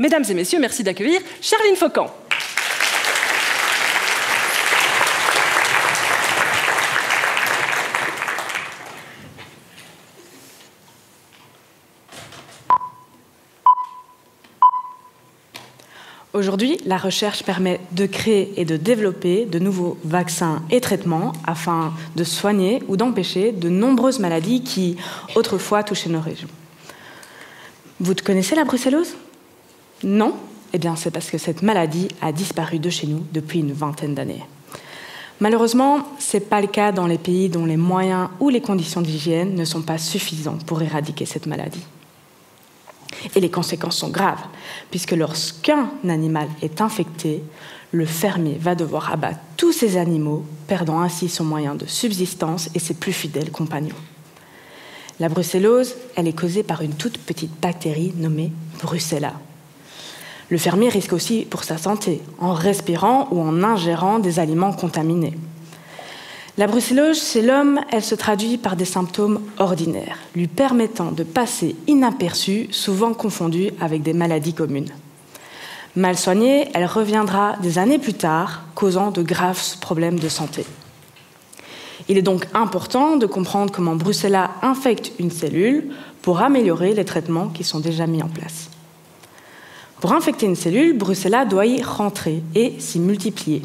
Mesdames et messieurs, merci d'accueillir Charline Faucan. Aujourd'hui, la recherche permet de créer et de développer de nouveaux vaccins et traitements afin de soigner ou d'empêcher de nombreuses maladies qui, autrefois, touchaient nos régions. Vous connaissez la brucellose? Non? Eh bien, c'est parce que cette maladie a disparu de chez nous depuis une vingtaine d'années. Malheureusement, ce n'est pas le cas dans les pays dont les moyens ou les conditions d'hygiène ne sont pas suffisants pour éradiquer cette maladie. Et les conséquences sont graves, puisque lorsqu'un animal est infecté, le fermier va devoir abattre tous ses animaux, perdant ainsi son moyen de subsistance et ses plus fidèles compagnons. La brucellose, elle est causée par une toute petite bactérie nommée Brucella. Le fermier risque aussi pour sa santé, en respirant ou en ingérant des aliments contaminés. La brucellose, chez l'homme, elle se traduit par des symptômes ordinaires, lui permettant de passer inaperçue, souvent confondue avec des maladies communes. Mal soignée, elle reviendra des années plus tard, causant de graves problèmes de santé. Il est donc important de comprendre comment Brucella infecte une cellule pour améliorer les traitements qui sont déjà mis en place. Pour infecter une cellule, Brucella doit y rentrer et s'y multiplier.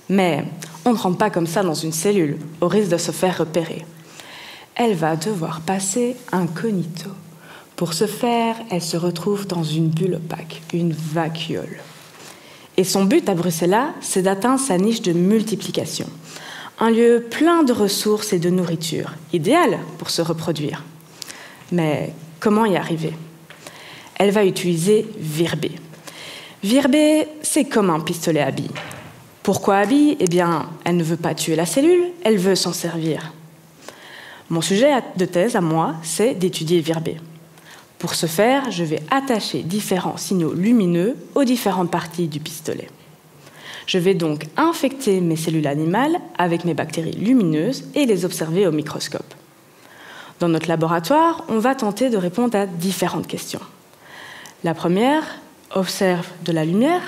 Mais on ne rentre pas comme ça dans une cellule, au risque de se faire repérer. Elle va devoir passer incognito. Pour ce faire, elle se retrouve dans une bulle opaque, une vacuole. Et son but à Brucella, c'est d'atteindre sa niche de multiplication. Un lieu plein de ressources et de nourriture, idéal pour se reproduire. Mais comment y arriver? Elle va utiliser Vir-B. Vir-B, c'est comme un pistolet à billes. Pourquoi à billes? Eh bien, elle ne veut pas tuer la cellule, elle veut s'en servir. Mon sujet de thèse, à moi, c'est d'étudier Vir-B. Pour ce faire, je vais attacher différents signaux lumineux aux différentes parties du pistolet. Je vais donc infecter mes cellules animales avec mes bactéries lumineuses et les observer au microscope. Dans notre laboratoire, on va tenter de répondre à différentes questions. La première, observe de la lumière,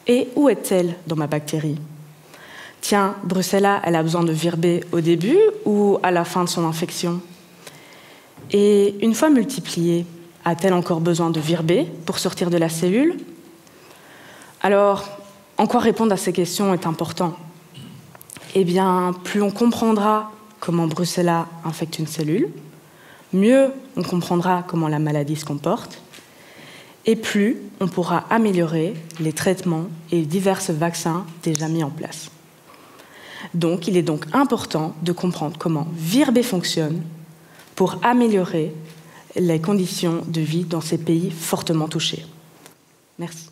et où est-elle dans ma bactérie? Tiens, Brucella, elle a besoin de Vir-B au début ou à la fin de son infection? Et une fois multipliée, a-t-elle encore besoin de Vir-B pour sortir de la cellule? Alors, en quoi répondre à ces questions est important? Eh bien, plus on comprendra comment Brucella infecte une cellule, mieux on comprendra comment la maladie se comporte, et plus on pourra améliorer les traitements et divers vaccins déjà mis en place. Donc, il est donc important de comprendre comment Vir-B fonctionne pour améliorer les conditions de vie dans ces pays fortement touchés. Merci.